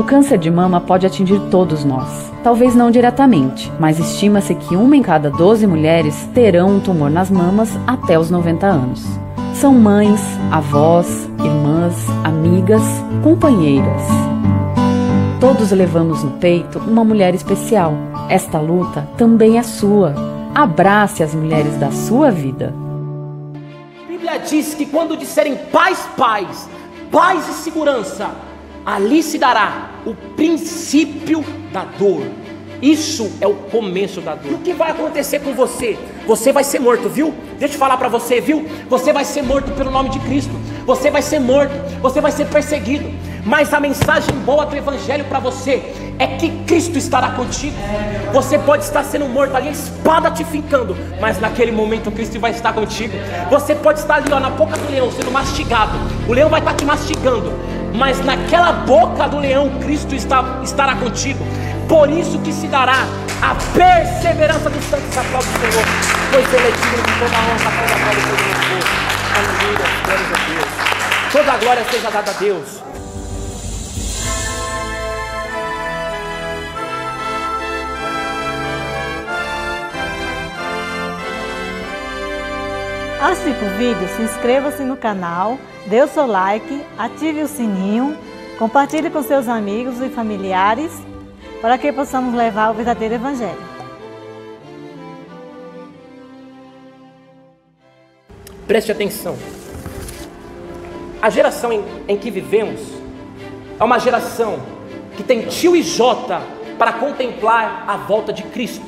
O câncer de mama pode atingir todos nós. Talvez não diretamente, mas estima-se que 1 em cada 12 mulheres terão um tumor nas mamas até os 90 anos. São mães, avós, irmãs, amigas, companheiras. Todos levamos no peito uma mulher especial. Esta luta também é sua. Abrace as mulheres da sua vida. A Bíblia diz que quando disserem paz, paz, paz e segurança, ali se dará o princípio da dor. Isso é o começo da dor. O que vai acontecer com você? Você vai ser morto, viu? Deixa eu falar para você, viu? Você vai ser morto pelo nome de Cristo. Você vai ser morto, você vai ser perseguido. Mas a mensagem boa do Evangelho para você é que Cristo estará contigo. Você pode estar sendo morto ali, a espada te fincando, mas naquele momento Cristo vai estar contigo. Você pode estar ali, ó, na boca do leão, sendo mastigado. O leão vai estar te mastigando, mas naquela boca do leão Cristo estará contigo. Por isso que se dará a perseverança dos santos. Aplaude o Senhor, pois Ele é digno de toda a honra, toda a glória e todo o louvor. Aleluia, glória a Deus. Toda a glória seja dada a Deus. Antes de ir para o vídeo, se inscreva-se no canal, dê o seu like, ative o sininho, compartilhe com seus amigos e familiares, para que possamos levar o verdadeiro Evangelho. Preste atenção. A geração em que vivemos é uma geração que tem tio e Jota para contemplar a volta de Cristo.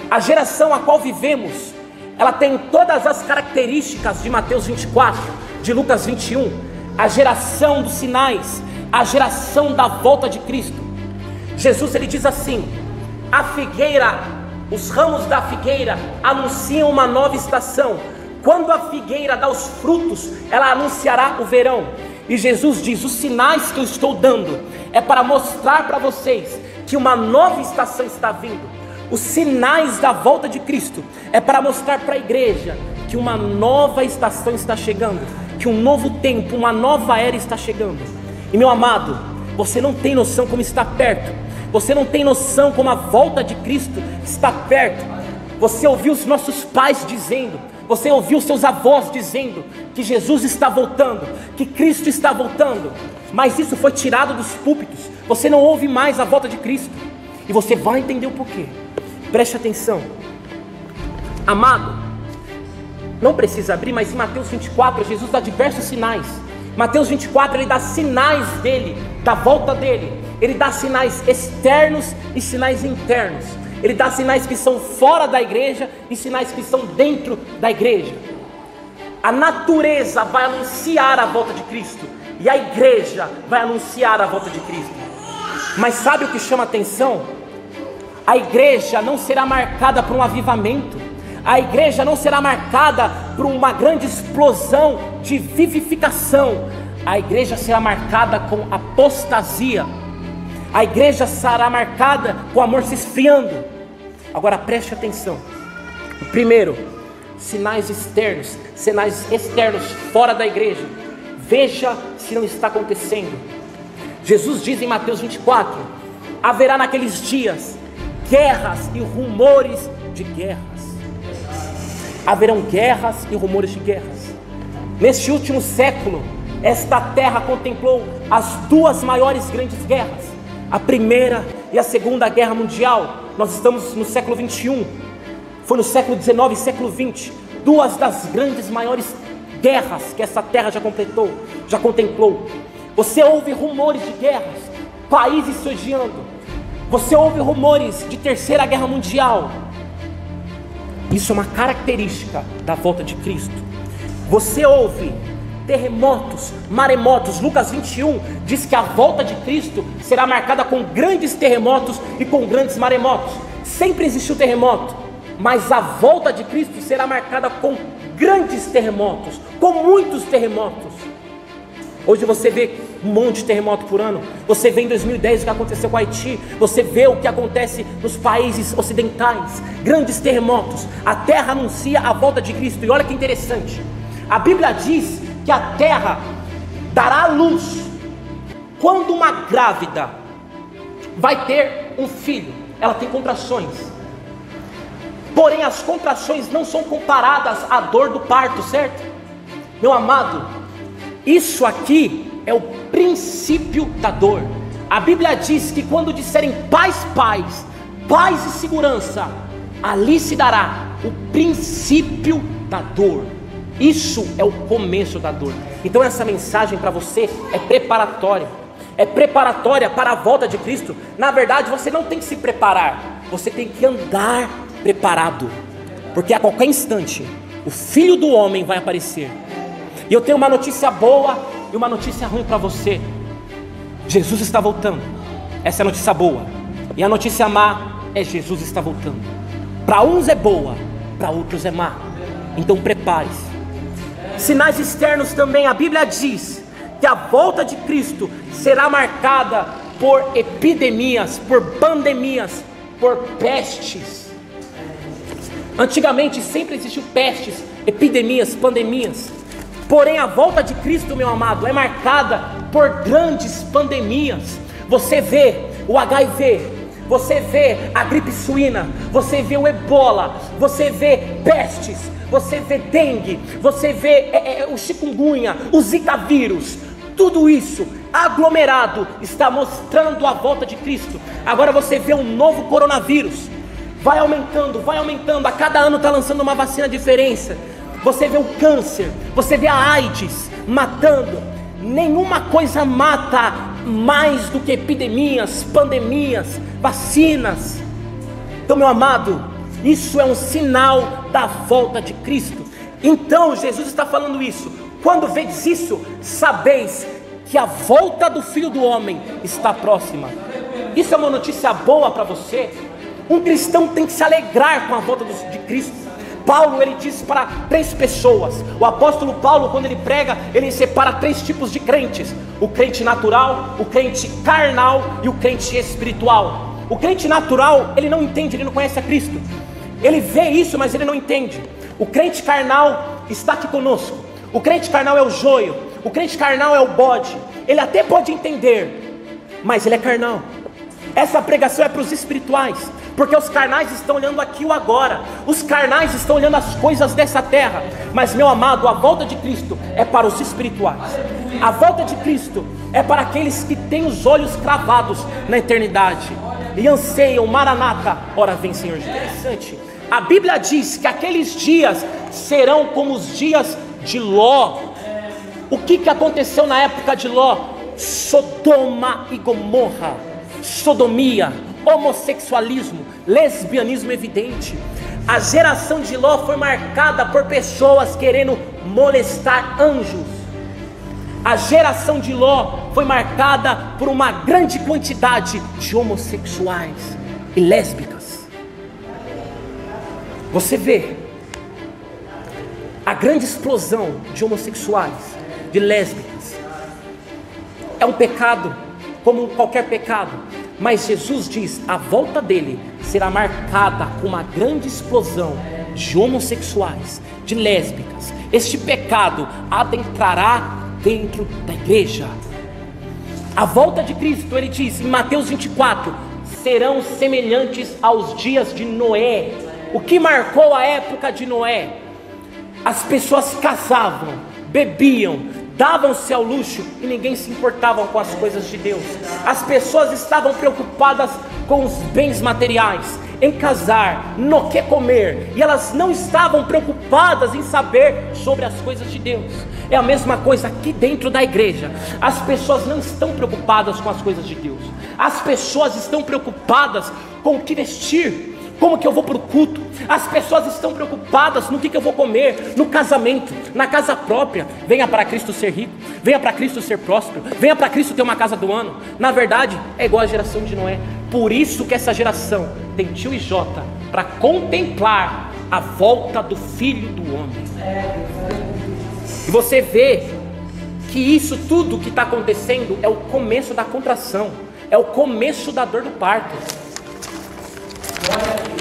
A geração a qual vivemos, ela tem todas as características de Mateus 24, de Lucas 21, a geração dos sinais, a geração da volta de Cristo. Jesus, ele diz assim: a figueira, os ramos da figueira anunciam uma nova estação. Quando a figueira dá os frutos, ela anunciará o verão. E Jesus diz: os sinais que eu estou dando é para mostrar para vocês que uma nova estação está vindo. Os sinais da volta de Cristo é para mostrar para a igreja que uma nova estação está chegando, que um novo tempo, uma nova era está chegando. E meu amado, você não tem noção como está perto. Você não tem noção como a volta de Cristo está perto. Você ouviu os nossos pais dizendo, você ouviu seus avós dizendo que Jesus está voltando, que Cristo está voltando, mas isso foi tirado dos púlpitos. Você não ouve mais a volta de Cristo, e você vai entender o porquê. Preste atenção, amado, não precisa abrir, mas em Mateus 24, Jesus dá diversos sinais. Mateus 24, ele dá sinais dele, da volta dele. Ele dá sinais externos e sinais internos. Ele dá sinais que são fora da igreja e sinais que são dentro da igreja. A natureza vai anunciar a volta de Cristo, e a igreja vai anunciar a volta de Cristo. Mas sabe o que chama atenção? A igreja não será marcada por um avivamento. A igreja não será marcada por uma grande explosão de vivificação. A igreja será marcada com apostasia. A igreja será marcada com o amor se esfriando. Agora preste atenção. Primeiro, sinais externos, sinais externos fora da igreja. Veja se não está acontecendo. Jesus diz em Mateus 24: haverá naqueles dias guerras e rumores de guerras. Haverão guerras e rumores de guerras. Neste último século, esta terra contemplou as duas maiores grandes guerras, a primeira e a segunda guerra mundial. Nós estamos no século 21, foi no século 19 e século 20, duas das grandes maiores guerras que essa terra já contemplou. Você ouve rumores de guerras, países se odiando. Você ouve rumores de terceira guerra mundial. Isso é uma característica da volta de Cristo. Você ouve terremotos, maremotos. Lucas 21 diz que a volta de Cristo será marcada com grandes terremotos e com grandes maremotos. Sempre existiu terremoto, mas a volta de Cristo será marcada com grandes terremotos, com muitos terremotos. Hoje você vê um monte de terremoto por ano. Você vê em 2010 o que aconteceu com o Haiti. Você vê o que acontece nos países ocidentais, grandes terremotos. A terra anuncia a volta de Cristo. E olha que interessante, a Bíblia diz que a terra dará luz Quando uma grávida vai ter um filho, ela tem contrações. Porém, as contrações não são comparadas à dor do parto, certo? Meu amado, isso aqui é o princípio da dor. A Bíblia diz que quando disserem paz, paz, paz e segurança, ali se dará o princípio da dor. Isso é o começo da dor. Então essa mensagem para você é preparatória. É preparatória para a volta de Cristo. Na verdade, você não tem que se preparar, você tem que andar preparado, porque a qualquer instante o Filho do Homem vai aparecer. E eu tenho uma notícia boa e uma notícia ruim para você. Jesus está voltando. Essa é a notícia boa. E a notícia má é: Jesus está voltando. Para uns é boa, para outros é má. Então prepare-se. Sinais externos também. A Bíblia diz que a volta de Cristo será marcada por epidemias, por pandemias, por pestes. Antigamente sempre existiu pestes, epidemias, pandemias. Porém a volta de Cristo, meu amado, é marcada por grandes pandemias. Você vê o HIV, você vê a gripe suína, você vê o ebola, você vê pestes, você vê dengue, você vê o chikungunya, o zika vírus. Tudo isso aglomerado está mostrando a volta de Cristo. Agora você vê um novo coronavírus, vai aumentando, a cada ano está lançando uma vacina diferente. Você vê o câncer, você vê a AIDS matando. Nenhuma coisa mata mais do que epidemias, pandemias, vacinas. Então, meu amado, isso é um sinal da volta de Cristo. Então Jesus está falando isso: quando vedes isso, sabeis que a volta do Filho do Homem está próxima. Isso é uma notícia boa para você. Um cristão tem que se alegrar com a volta de Cristo. Paulo, ele diz para 3 pessoas. O apóstolo Paulo, quando ele prega, ele separa 3 tipos de crentes: o crente natural, o crente carnal e o crente espiritual. O crente natural, ele não entende, ele não conhece a Cristo. Ele vê isso, mas ele não entende. O crente carnal está aqui conosco. O crente carnal é o joio, o crente carnal é o bode. Ele até pode entender, mas ele é carnal. Essa pregação é para os espirituais, porque os carnais estão olhando aqui o agora. Os carnais estão olhando as coisas dessa terra. Mas, meu amado, a volta de Cristo é para os espirituais. A volta de Cristo é para aqueles que têm os olhos cravados na eternidade e anseiam: Maranata, ora vem Senhor Jesus. Interessante. A Bíblia diz que aqueles dias serão como os dias de Ló. O que aconteceu na época de Ló? Sodoma e Gomorra, sodomia, homossexualismo, lesbianismo evidente. A geração de Ló foi marcada por pessoas querendo molestar anjos. A geração de Ló foi marcada por uma grande quantidade de homossexuais e lésbicas. Você vê a grande explosão de homossexuais, de lésbicas. É um pecado, como qualquer pecado. Mas Jesus diz: a volta dele será marcada com uma grande explosão de homossexuais, de lésbicas. Este pecado adentrará dentro da igreja. A volta de Cristo, ele diz em Mateus 24, serão semelhantes aos dias de Noé. O que marcou a época de Noé? As pessoas casavam, bebiam, davam-se ao luxo e ninguém se importava com as coisas de Deus. As pessoas estavam preocupadas com os bens materiais, em casar, no que comer, e elas não estavam preocupadas em saber sobre as coisas de Deus. É a mesma coisa aqui dentro da igreja. As pessoas não estão preocupadas com as coisas de Deus. As pessoas estão preocupadas com o que vestir, como que eu vou para o culto. As pessoas estão preocupadas no que eu vou comer, no casamento, na casa própria. Venha para Cristo ser rico, venha para Cristo ser próspero, venha para Cristo ter uma casa do ano. Na verdade, é igual a geração de Noé. Por isso que essa geração tem tio e Jota, para contemplar a volta do Filho do Homem. E você vê que isso tudo que está acontecendo é o começo da contração, é o começo da dor do parto.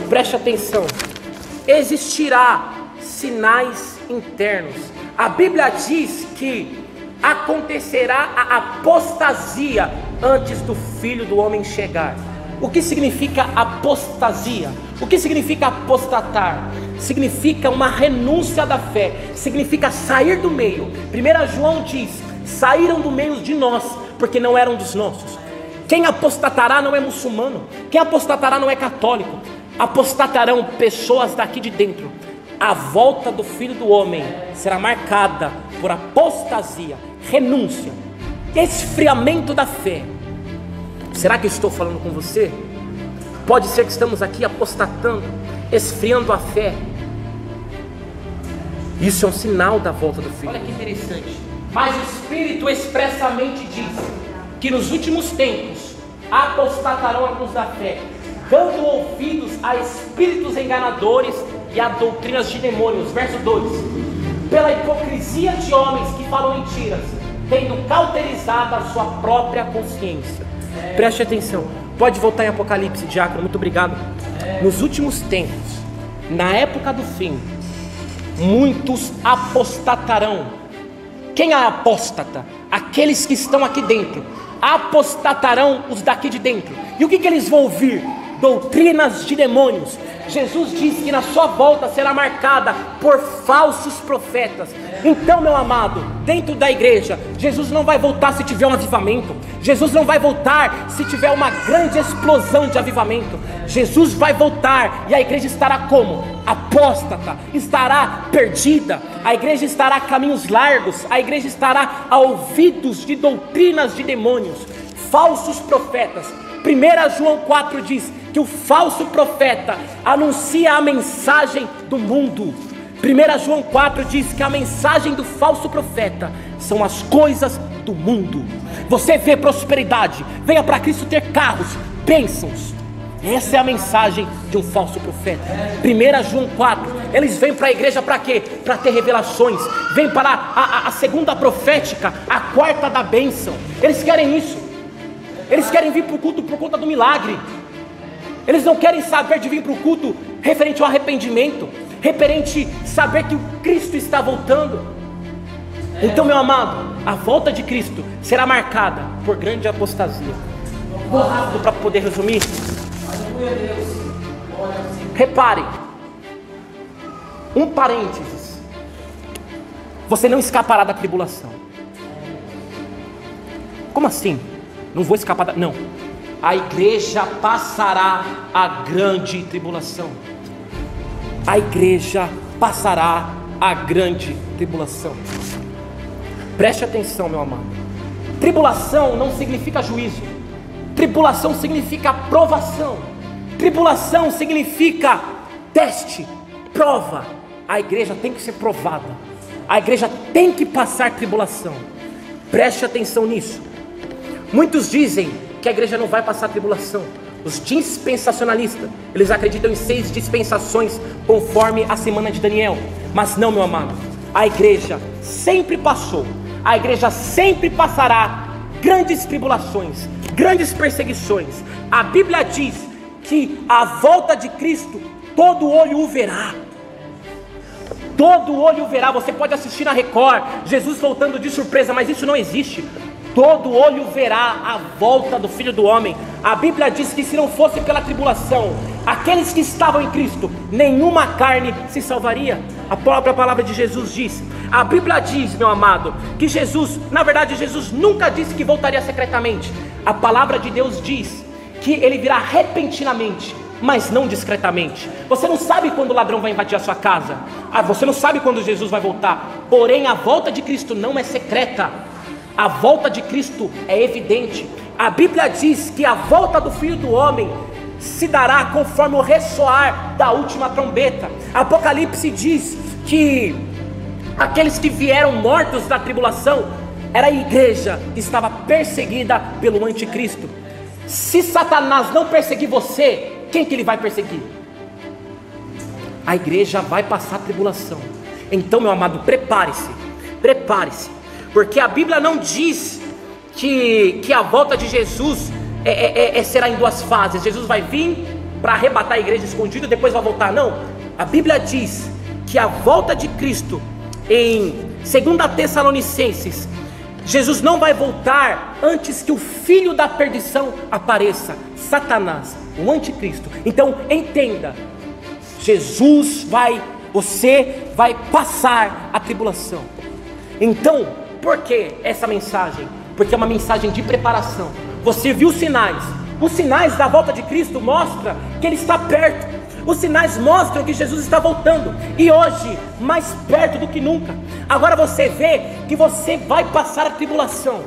Preste atenção: existirá sinais internos. A Bíblia diz que acontecerá a apostasia antes do Filho do Homem chegar. O que significa apostasia? O que significa apostatar? Significa uma renúncia da fé, significa sair do meio. 1 João diz: saíram do meio de nós, porque não eram dos nossos. Quem apostatará não é muçulmano, quem apostatará não é católico, apostatarão pessoas daqui de dentro. A volta do Filho do Homem será marcada por apostasia, renúncia, esfriamento da fé. Será que eu estou falando com você? Pode ser que estamos aqui apostatando, esfriando a fé. Isso é um sinal da volta do Filho. Olha que interessante. Mas o Espírito expressamente diz que nos últimos tempos apostatarão alguns da fé, dando ouvidos a espíritos enganadores e a doutrinas de demônios. Verso 2: pela hipocrisia de homens que falam mentiras, tendo cauterizado a sua própria consciência. Preste atenção, pode voltar em Apocalipse, diácono, muito obrigado. Nos últimos tempos, na época do fim, muitos apostatarão. Quem é apóstata? Aqueles que estão aqui dentro. Apostatarão os daqui de dentro. E o que eles vão ouvir? Doutrinas de demônios. Jesus disse que na sua volta será marcada por falsos profetas. Então, meu amado, dentro da igreja, Jesus não vai voltar se tiver um avivamento. Jesus não vai voltar se tiver uma grande explosão de avivamento. Jesus vai voltar e a igreja estará como? Apóstata, estará perdida. A igreja estará a caminhos largos. A igreja estará a ouvidos de doutrinas de demônios, falsos profetas. 1 João 4 diz que o falso profeta anuncia a mensagem do mundo. 1 João 4 diz que a mensagem do falso profeta são as coisas do mundo. Você vê prosperidade, venha para Cristo ter carros, bênçãos. Essa é a mensagem de um falso profeta. 1 João 4, eles vêm para a igreja para quê? Para ter revelações. Vêm para a segunda profética, a quarta da bênção. Eles querem isso. Eles querem vir para o culto por conta do milagre. Eles não querem saber de vir para o culto referente ao arrependimento, referente a saber que o Cristo está voltando. Então, meu amado, a volta de Cristo será marcada por grande apostasia. Vou rápido para poder resumir. Reparem, um parênteses: você não escapará da tribulação. Como assim? Não vou escapar da... Não, a igreja passará a grande tribulação. A igreja passará a grande tribulação. Preste atenção, meu amado. Tribulação não significa juízo. Tribulação significa provação. Tribulação significa teste, prova. A igreja tem que ser provada. A igreja tem que passar tribulação. Preste atenção nisso. Muitos dizem que a igreja não vai passar tribulação. Os dispensacionalistas, eles acreditam em 6 dispensações conforme a semana de Daniel. Mas não, meu amado, a igreja sempre passou, a igreja sempre passará grandes tribulações, grandes perseguições. A Bíblia diz que a volta de Cristo, todo olho o verá. Todo olho o verá. Você pode assistir na Record, Jesus voltando de surpresa, mas isso não existe. Todo olho verá a volta do Filho do Homem. A Bíblia diz que se não fosse pela tribulação, aqueles que estavam em Cristo, nenhuma carne se salvaria. A própria palavra de Jesus diz. A Bíblia diz, meu amado, que Jesus, na verdade Jesus nunca disse que voltaria secretamente. A palavra de Deus diz que ele virá repentinamente, mas não discretamente. Você não sabe quando o ladrão vai invadir a sua casa. Você não sabe quando Jesus vai voltar. Porém, a volta de Cristo não é secreta. A volta de Cristo é evidente. A Bíblia diz que a volta do Filho do Homem se dará conforme o ressoar da última trombeta. Apocalipse diz que aqueles que vieram mortos da tribulação era a igreja que estava perseguida pelo anticristo. Se Satanás não perseguir você, quem que ele vai perseguir? A igreja vai passar tribulação. Então, meu amado, prepare-se, prepare-se. Porque a Bíblia não diz que a volta de Jesus será em 2 fases. Jesus vai vir para arrebatar a igreja escondida e depois vai voltar. Não, a Bíblia diz que a volta de Cristo, em 2 Tessalonicenses Jesus não vai voltar antes que o filho da perdição apareça, Satanás, o anticristo. Então entenda, você vai passar a tribulação. Então, por que essa mensagem? Porque é uma mensagem de preparação. Você viu os sinais da volta de Cristo mostram que Ele está perto. Os sinais mostram que Jesus está voltando, e hoje, mais perto do que nunca. Agora você vê que você vai passar a tribulação.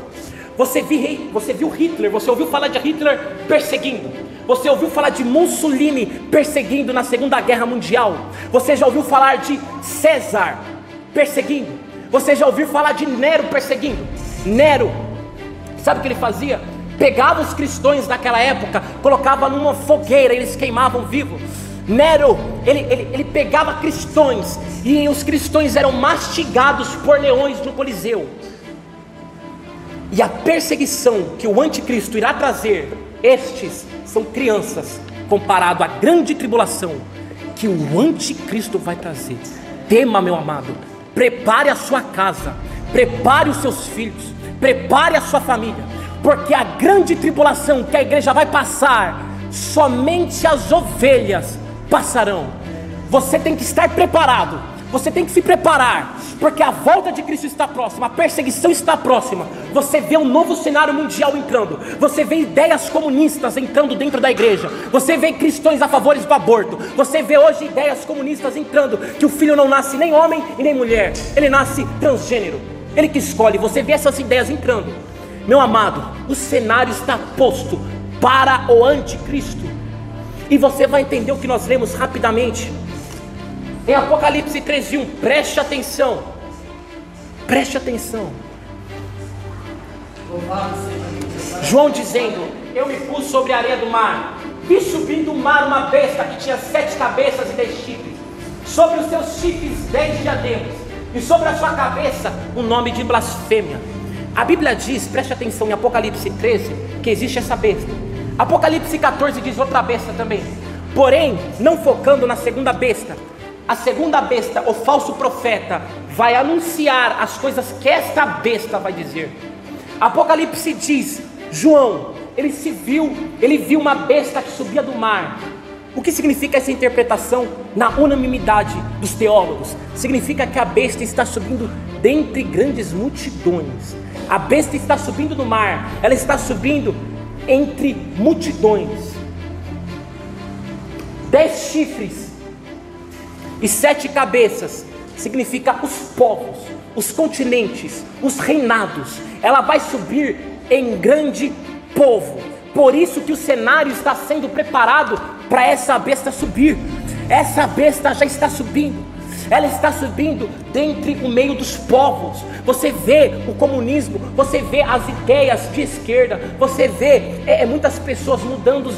Você viu Hitler, você ouviu falar de Hitler perseguindo. Você ouviu falar de Mussolini perseguindo na Segunda Guerra Mundial. Você já ouviu falar de César perseguindo. Você já ouviu falar de Nero perseguindo. Nero, sabe o que ele fazia? Pegava os cristãos daquela época, colocava numa fogueira, eles queimavam vivos. Nero, ele pegava cristãos, e os cristãos eram mastigados por leões no Coliseu. E a perseguição que o anticristo irá trazer, estes são crianças, comparado à grande tribulação que o anticristo vai trazer. Tema, meu amado, prepare a sua casa, prepare os seus filhos, prepare a sua família, porque a grande tribulação que a igreja vai passar, somente as ovelhas passarão. Você tem que estar preparado, você tem que se preparar, porque a volta de Cristo está próxima, a perseguição está próxima. Você vê um novo cenário mundial entrando, você vê ideias comunistas entrando dentro da igreja, você vê cristãos a favor do aborto, você vê hoje ideias comunistas entrando, que o filho não nasce nem homem e nem mulher, ele nasce transgênero, ele que escolhe. Você vê essas ideias entrando. Meu amado, o cenário está posto para o anticristo, e você vai entender o que nós lemos rapidamente em Apocalipse 13:1. Preste atenção, preste atenção. João dizendo: eu me pus sobre a areia do mar, vi subir do mar uma besta que tinha 7 cabeças e 10 chifres, sobre os seus chifres 10 diademas, e sobre a sua cabeça um nome de blasfêmia. A Bíblia diz, preste atenção, em Apocalipse 13, que existe essa besta. Apocalipse 14 diz outra besta também. Porém, não focando na segunda besta, a segunda besta, o falso profeta, vai anunciar as coisas que esta besta vai dizer. Apocalipse diz, João, ele viu uma besta que subia do mar. O que significa essa interpretação na unanimidade dos teólogos? Significa que a besta está subindo dentre grandes multidões. A besta está subindo do mar, ela está subindo entre multidões. 10 chifres e 7 cabeças significa os povos, os continentes, os reinados. Ela vai subir em grande povo. Por isso que o cenário está sendo preparado para essa besta subir. Essa besta já está subindo. Ela está subindo dentre o meio dos povos. Você vê o comunismo, você vê as ideias de esquerda, você vê muitas pessoas mudando os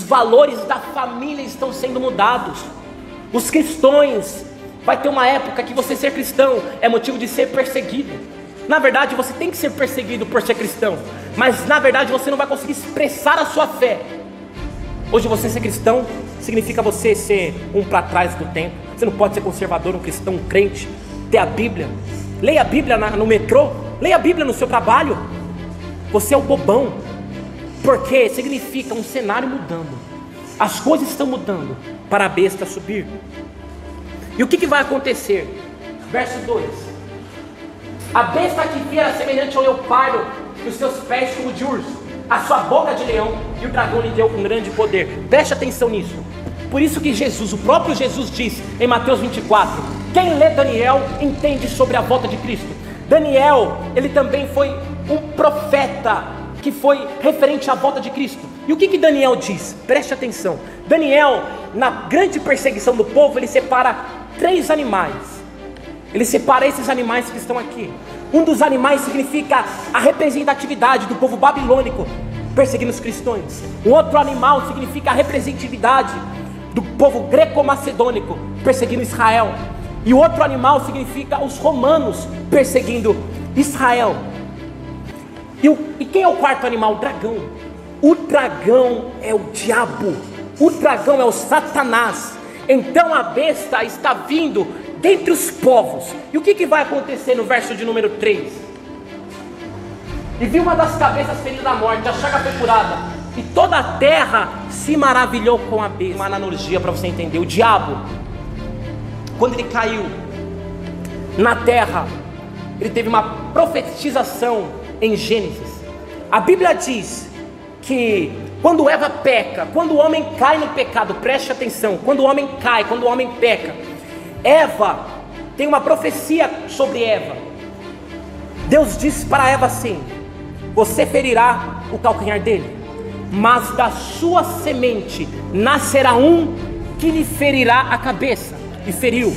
valores da família estão sendo mudados. Os cristãos, vai ter uma época que você ser cristão é motivo de ser perseguido. Na verdade você tem que ser perseguido por ser cristão, mas na verdade você não vai conseguir expressar a sua fé. Hoje você ser cristão significa você ser um para trás do tempo. Você não pode ser conservador, um cristão, um crente, ter a Bíblia. Leia a Bíblia no metrô, leia a Bíblia no seu trabalho. Você é o bobão, porque significa um cenário mudando. As coisas estão mudando para a besta subir. E o que vai acontecer? Verso 2: a besta que via era semelhante ao leopardo, e os seus pés como de urso, a sua boca de leão, e o dragão lhe deu um grande poder. Preste atenção nisso. Por isso que Jesus, o próprio Jesus diz em Mateus 24, quem lê Daniel entende sobre a volta de Cristo. Daniel, ele também foi um profeta que foi referente à volta de Cristo. E o que Daniel diz? Preste atenção. Daniel, na grande perseguição do povo, ele separa 3 animais. Ele separa esses animais que estão aqui. Um dos animais significa a representatividade do povo babilônico perseguindo os cristãos. Um outro animal significa a representatividade do povo greco-macedônico perseguindo Israel. E o outro animal significa os romanos perseguindo Israel. E quem é o quarto animal? O dragão. O dragão é o diabo. O dragão é o Satanás. Então a besta está vindo dentre os povos. E o que vai acontecer no verso de número 3? e viu uma das cabeças feridas da morte, a chaga foi curada, e toda a terra se maravilhou com a besta. Uma analogia para você entender: o diabo, quando ele caiu na terra, ele teve uma profetização em Gênesis. A Bíblia diz que quando Eva peca, quando o homem cai no pecado, preste atenção, quando o homem cai, quando o homem peca, Eva, tem uma profecia sobre Eva. Deus disse para Eva assim: você ferirá o calcanhar dele, mas da sua semente nascerá um que lhe ferirá a cabeça. E feriu.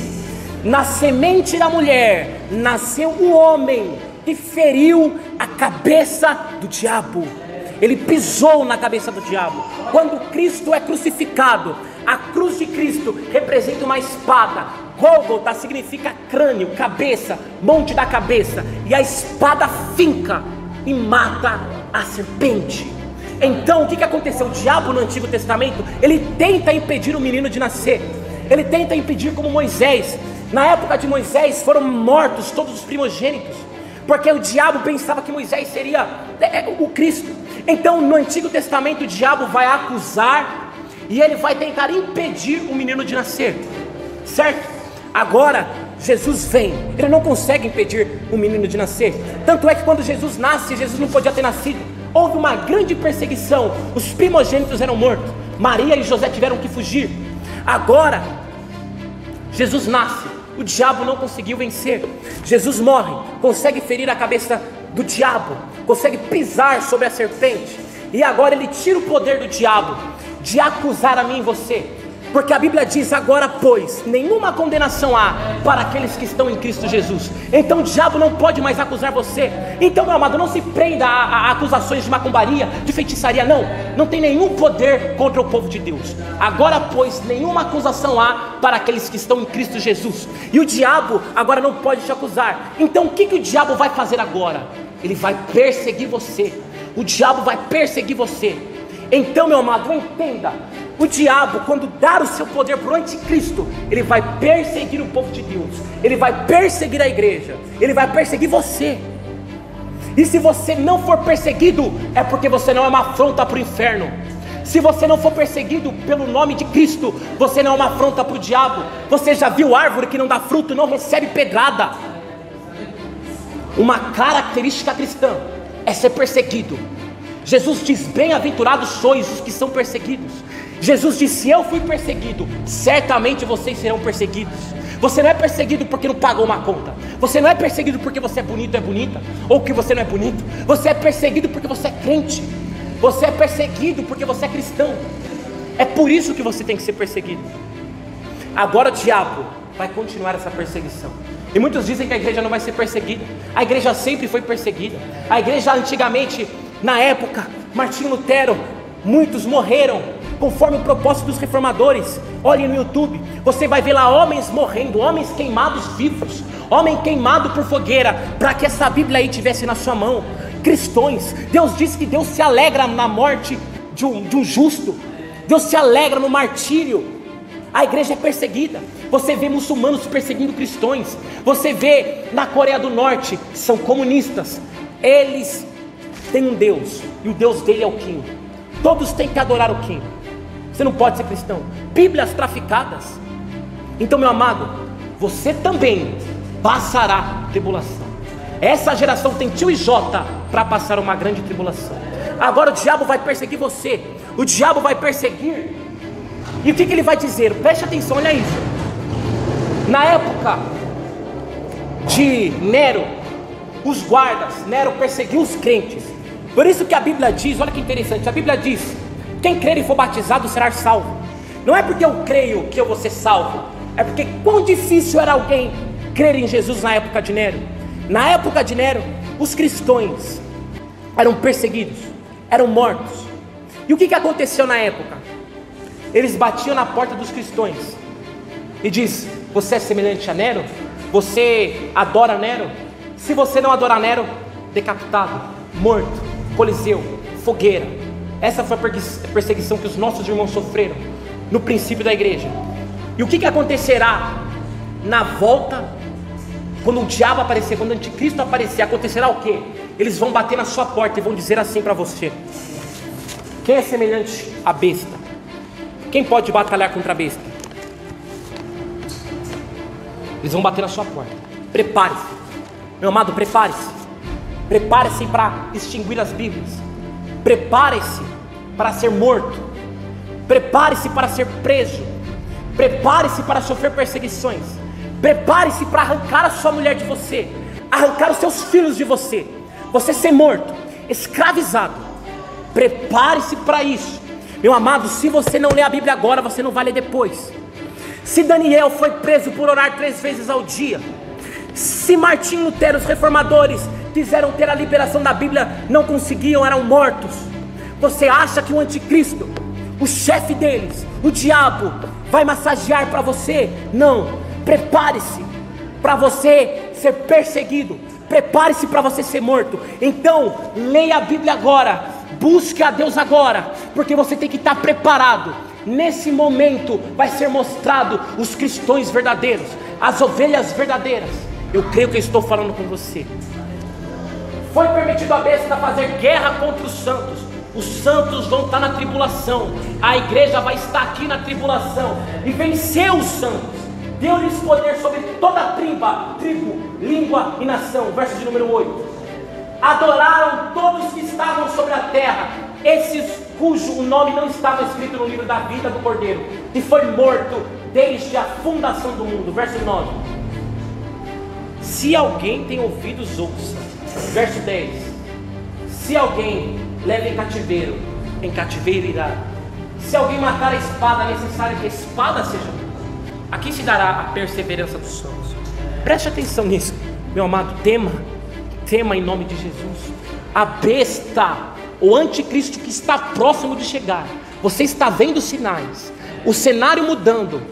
Na semente da mulher nasceu o homem que feriu a cabeça do diabo. Ele pisou na cabeça do diabo. Quando Cristo é crucificado, a cruz de Cristo representa uma espada. Gólgota significa crânio, cabeça, monte da cabeça. E a espada finca e mata a serpente. Então o que aconteceu? O diabo no Antigo Testamento, ele tenta impedir o menino de nascer. Ele tenta impedir, como Moisés. Na época de Moisés foram mortos todos os primogênitos, porque o diabo pensava que Moisés seria o Cristo. Então no Antigo Testamento o diabo vai acusar e ele vai tentar impedir o menino de nascer, certo? Agora Jesus vem, ele não consegue impedir o menino de nascer. Tanto é que quando Jesus nasce, Jesus não podia ter nascido. Houve uma grande perseguição, os primogênitos eram mortos, Maria e José tiveram que fugir. Agora Jesus nasce, o diabo não conseguiu vencer. Jesus morre, consegue ferir a cabeça do diabo, consegue pisar sobre a serpente. E agora ele tira o poder do diabo de acusar a mim e você. Porque a Bíblia diz: agora pois, nenhuma condenação há para aqueles que estão em Cristo Jesus. Então o diabo não pode mais acusar você. Então, meu amado, não se prenda a acusações de macumbaria, de feitiçaria, não tem nenhum poder contra o povo de Deus. Agora pois, nenhuma acusação há para aqueles que estão em Cristo Jesus. E o diabo agora não pode te acusar. Então o que o diabo vai fazer agora? Ele vai perseguir você. O diabo vai perseguir você. Então, meu amado, entenda: o diabo, quando dar o seu poder para o anticristo, ele vai perseguir o povo de Deus, ele vai perseguir a igreja, ele vai perseguir você. E se você não for perseguido, é porque você não é uma afronta para o inferno. Se você não for perseguido pelo nome de Cristo, você não é uma afronta para o diabo. Você já viu árvore que não dá fruto, não recebe pedrada? Uma característica cristã é ser perseguido. Jesus diz: bem-aventurados sois os que são perseguidos. Jesus disse: se eu fui perseguido, certamente vocês serão perseguidos. Você não é perseguido porque não pagou uma conta. Você não é perseguido porque você é bonito, é bonita, ou que você não é bonito. Você é perseguido porque você é crente. Você é perseguido porque você é cristão. É por isso que você tem que ser perseguido. Agora o diabo vai continuar essa perseguição. E muitos dizem que a igreja não vai ser perseguida. A igreja sempre foi perseguida. A igreja antigamente, na época, Martinho Lutero, muitos morreram conforme o propósito dos reformadores. Olhe no YouTube, você vai ver lá homens morrendo, homens queimados vivos, homem queimado por fogueira, para que essa Bíblia aí tivesse na sua mão. Cristãos, Deus diz que Deus se alegra na morte de um justo. Deus se alegra no martírio. A igreja é perseguida. Você vê muçulmanos perseguindo cristãos. Você vê na Coreia do Norte, são comunistas. Eles têm um Deus, e o Deus dele é o Kim. Todos têm que adorar o Kim. Você não pode ser cristão. Bíblias traficadas. Então, meu amado, você também passará tribulação. Essa geração tem tio e Jota para passar uma grande tribulação. Agora o diabo vai perseguir você. O diabo vai perseguir. E o que ele vai dizer? Preste atenção, olha isso. Na época de Nero, os guardas, Nero perseguiu os crentes. Por isso que a Bíblia diz, olha que interessante, a Bíblia diz: quem crer e for batizado será salvo. Não é porque eu creio que eu vou ser salvo, é porque quão difícil era alguém crer em Jesus na época de Nero. Na época de Nero, os cristãos eram perseguidos, eram mortos. E o que aconteceu na época? Eles batiam na porta dos cristãos e diz: você é semelhante a Nero? Você adora Nero? Se você não adorar Nero, decapitado, morto, coliseu, fogueira. Essa foi a perseguição que os nossos irmãos sofreram no princípio da igreja. E o que acontecerá na volta, quando o diabo aparecer, quando o anticristo aparecer? Acontecerá o quê? eles vão bater na sua porta e vão dizer assim para você: quem é semelhante à besta? Quem pode batalhar contra a besta? Eles vão bater na sua porta. Prepare-se, meu amado, prepare-se. Prepare-se para extinguir as Bíblias. Prepare-se para ser morto. Prepare-se para ser preso. Prepare-se para sofrer perseguições. Prepare-se para arrancar a sua mulher de você, arrancar os seus filhos de você, você ser morto, escravizado. Prepare-se para isso, meu amado. Se você não lê a Bíblia agora, você não vai ler depois. Se Daniel foi preso por orar 3 vezes ao dia, se Martinho Lutero, os reformadores, quiseram ter a liberação da Bíblia, não conseguiam, eram mortos. Você acha que o anticristo, o chefe deles, o diabo, vai massagear para você? Não. Prepare-se para você ser perseguido. Prepare-se para você ser morto. Então, leia a Bíblia agora. Busque a Deus agora, porque você tem que estar preparado. Nesse momento vai ser mostrado os cristãos verdadeiros, as ovelhas verdadeiras. Eu creio que eu estou falando com você. Foi permitido a besta fazer guerra contra os santos. Os santos vão estar na tribulação. A igreja vai estar aqui na tribulação e venceu os santos. Deu-lhes poder sobre toda a tribo, língua e nação. Verso de número 8. Adoraram todos que estavam sobre a terra, esses cujo nome não estava escrito no livro da vida do Cordeiro, e foi morto desde a fundação do mundo. Verso 9. Se alguém tem ouvidos, ouça. Verso 10. Se alguém leva em cativeiro irá. Se alguém matar a espada, é necessário que a espada seja morta. Aqui se dará a perseverança dos santos. Preste atenção nisso, meu amado. Tema em nome de Jesus. A besta, o anticristo que está próximo de chegar. Você está vendo sinais, o cenário mudando.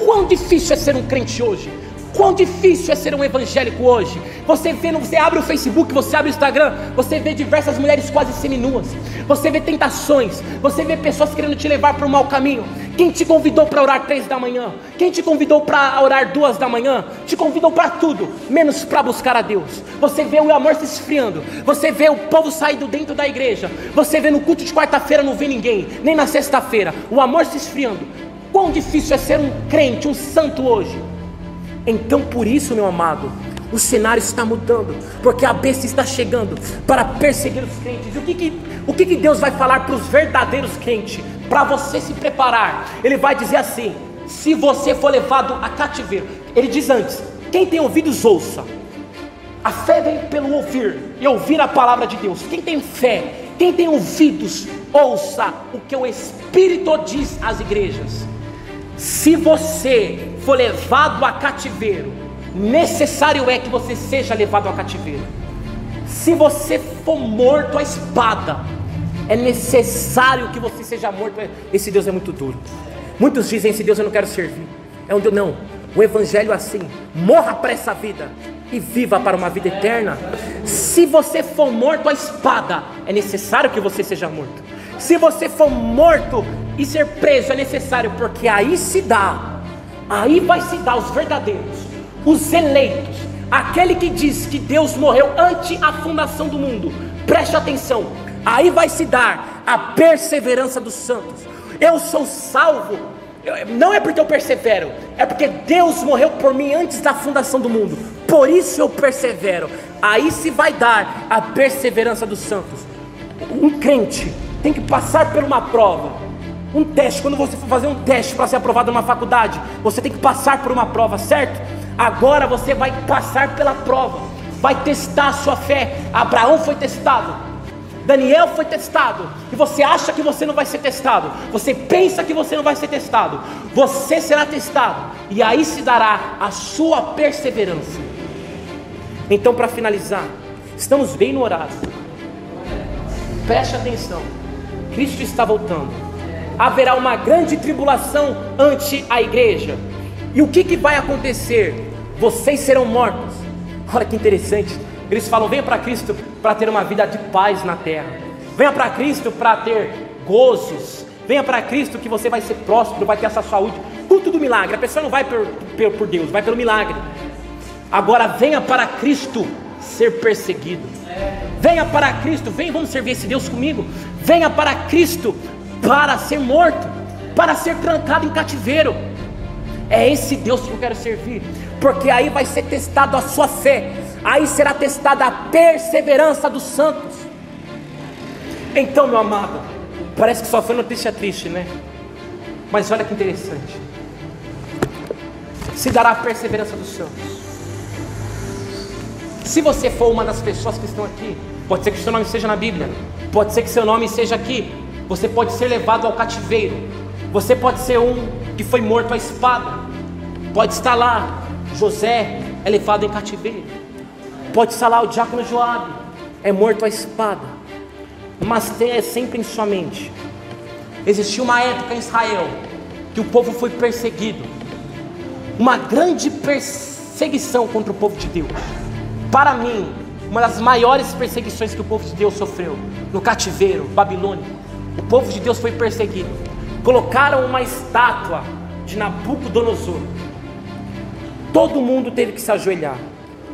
Quão difícil é ser um crente hoje. Quão difícil é ser um evangélico hoje. Você abre o Facebook, você abre o Instagram, você vê diversas mulheres quase seminuas. Você vê tentações, você vê pessoas querendo te levar para o mau caminho. Quem te convidou para orar 3 da manhã? Quem te convidou para orar 2 da manhã? Te convidou para tudo, menos para buscar a Deus. Você vê o amor se esfriando. Você vê o povo saindo dentro da igreja. Você vê no culto de quarta-feira não vê ninguém, nem na sexta-feira. O amor se esfriando. Quão difícil é ser um crente, um santo hoje. Então por isso, meu amado, o cenário está mudando, porque a besta está chegando para perseguir os crentes. O que Deus vai falar para os verdadeiros crentes? Para você se preparar. Ele vai dizer assim: se você for levado a cativeiro. Ele diz antes: quem tem ouvidos, ouça. A fé vem pelo ouvir, e ouvir a palavra de Deus. Quem tem fé, quem tem ouvidos, ouça o que o Espírito diz às igrejas. Se você for levado a cativeiro, necessário é que você seja levado a cativeiro. Se você for morto à espada, é necessário que você seja morto. Esse Deus é muito duro. Muitos dizem: esse Deus eu não quero servir. É um Deus. Não, o evangelho é assim: morra para essa vida e viva para uma vida eterna. Se você for morto à espada, é necessário que você seja morto. Se você for morto e ser preso, é necessário, porque aí vai se dar os verdadeiros, os eleitos, aquele que diz que Deus morreu antes a fundação do mundo. Preste atenção, aí vai se dar a perseverança dos santos. Eu sou salvo, não é porque eu persevero, é porque Deus morreu por mim antes da fundação do mundo, por isso eu persevero. Aí se vai dar a perseverança dos santos. Um crente tem que passar por uma prova, um teste. Quando você for fazer um teste para ser aprovado numa faculdade, você tem que passar por uma prova, certo? Agora você vai passar pela prova, vai testar a sua fé. Abraão foi testado, Daniel foi testado, e você acha que você não vai ser testado, você pensa que você não vai ser testado, você será testado, e aí se dará a sua perseverança. Então, para finalizar, estamos bem no horário, preste atenção, Cristo está voltando, haverá uma grande tribulação ante a igreja, e o que vai acontecer? Vocês serão mortos. Olha que interessante, eles falam: venha para Cristo para ter uma vida de paz na terra, venha para Cristo para ter gozos, venha para Cristo que você vai ser próspero, vai ter essa saúde, culto do milagre. A pessoa não vai por Deus, vai pelo milagre. Agora venha para Cristo ser perseguido. Venha para Cristo, vem, vamos servir esse Deus comigo. Venha para Cristo para ser morto, para ser trancado em cativeiro. É esse Deus que eu quero servir, porque aí vai ser testado a sua fé, aí será testada a perseverança dos santos. Então, meu amado, parece que só foi notícia triste, né? Mas olha que interessante, se dará a perseverança dos santos. Se você for uma das pessoas que estão aqui, pode ser que seu nome seja na Bíblia, pode ser que seu nome seja aqui, você pode ser levado ao cativeiro, você pode ser um que foi morto à espada, pode estar lá, José é levado em cativeiro, pode estar lá o diácono Joabe, é morto à espada, mas tenha sempre em sua mente, existiu uma época em Israel, que o povo foi perseguido, uma grande perseguição contra o povo de Deus. Para mim, uma das maiores perseguições que o povo de Deus sofreu, no cativeiro babilônico, o povo de Deus foi perseguido, colocaram uma estátua de Nabucodonosor, todo mundo teve que se ajoelhar.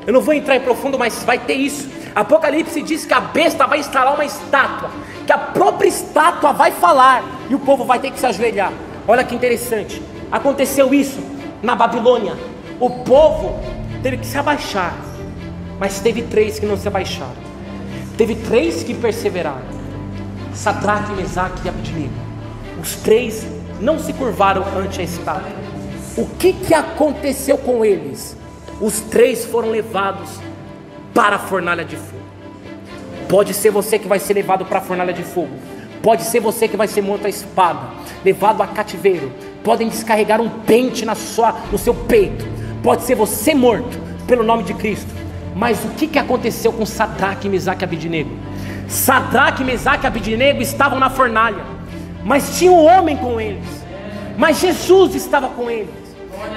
Eu não vou entrar em profundo, mas vai ter isso. Apocalipse diz que a besta vai instalar uma estátua, que a própria estátua vai falar, e o povo vai ter que se ajoelhar. Olha que interessante, aconteceu isso na Babilônia, o povo teve que se abaixar, mas teve 3 que não se abaixaram, teve 3 que perseveraram, Sadraque, Mesaque e Abednego. Os 3 não se curvaram ante a estátua. O que aconteceu com eles? Os 3 foram levados para a fornalha de fogo. Pode ser você que vai ser levado para a fornalha de fogo, pode ser você que vai ser morto à espada, levado a cativeiro, podem descarregar um pente no seu peito, pode ser você morto pelo nome de Cristo. Mas o que aconteceu com Sadraque, Mesaque e Abednego? Sadraque, Mesaque e Abednego estavam na fornalha, mas tinha um homem com eles, mas Jesus estava com eles.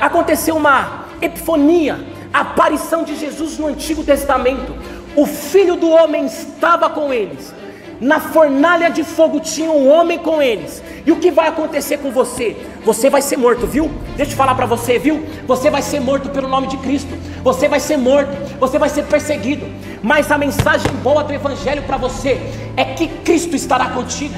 Aconteceu uma epifania, a aparição de Jesus no Antigo Testamento. O Filho do Homem estava com eles, na fornalha de fogo tinha um homem com eles. E o que vai acontecer com você? Você vai ser morto, viu? Deixa eu falar para você, viu? Você vai ser morto pelo nome de Cristo. Você vai ser morto, você vai ser perseguido. Mas a mensagem boa do Evangelho para você é que Cristo estará contigo.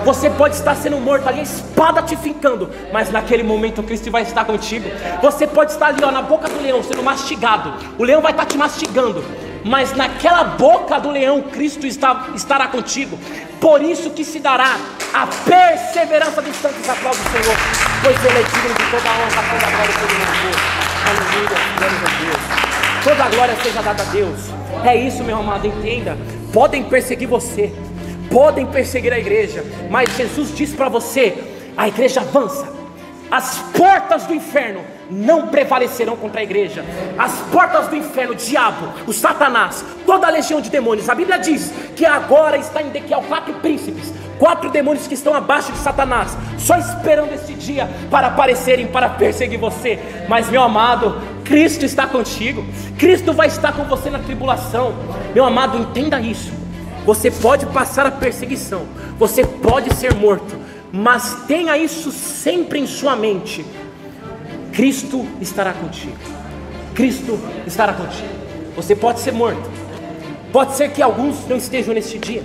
Você pode estar sendo morto ali, a espada te fincando, mas naquele momento Cristo vai estar contigo. Você pode estar ali, ó, na boca do leão, sendo mastigado. O leão vai estar te mastigando, mas naquela boca do leão Cristo estará contigo. Por isso que se dará a perseverança dos santos. Aplaude o Senhor, pois Ele é digno de toda a honra, toda a glória e todo o louvor. Aleluia, glória a Deus. Toda a glória seja dada a Deus. É isso, meu amado, entenda. Podem perseguir você, podem perseguir a igreja, mas Jesus diz para você: a igreja avança. As portas do inferno não prevalecerão contra a igreja. As portas do inferno, o diabo, o Satanás, toda a legião de demônios. A Bíblia diz que agora está em Ezequiel 4 príncipes, 4 demônios que estão abaixo de Satanás, só esperando esse dia para aparecerem, para perseguir você. Mas, meu amado, Cristo está contigo. Cristo vai estar com você na tribulação. Meu amado, entenda isso. Você pode passar a perseguição, você pode ser morto, mas tenha isso sempre em sua mente: Cristo estará contigo. Cristo estará contigo. Você pode ser morto, pode ser que alguns não estejam neste dia,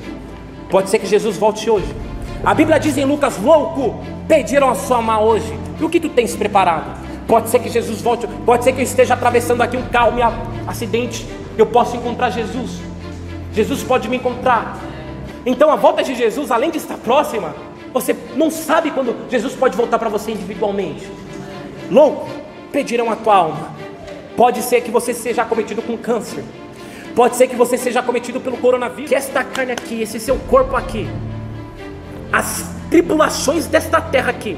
pode ser que Jesus volte hoje. A Bíblia diz em Lucas: louco, pediram a sua alma hoje. E o que tu tens preparado? Pode ser que Jesus volte, pode ser que eu esteja atravessando aqui um carro, me acidente, eu posso encontrar Jesus. Jesus pode me encontrar. Então a volta de Jesus, além de estar próxima, você não sabe quando Jesus pode voltar para você individualmente. Louco, pedirão a tua alma. Pode ser que você seja acometido com câncer, pode ser que você seja acometido pelo coronavírus, que esta carne aqui, esse seu corpo aqui, as tribulações desta terra aqui,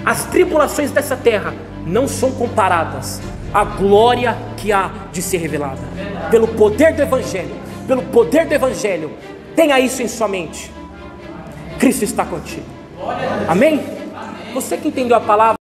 as tribulações dessa terra não são comparadas à glória que há de ser revelada pelo poder do Evangelho. Pelo poder do Evangelho, tenha isso em sua mente: Cristo está contigo. Amém? Você que entendeu a palavra.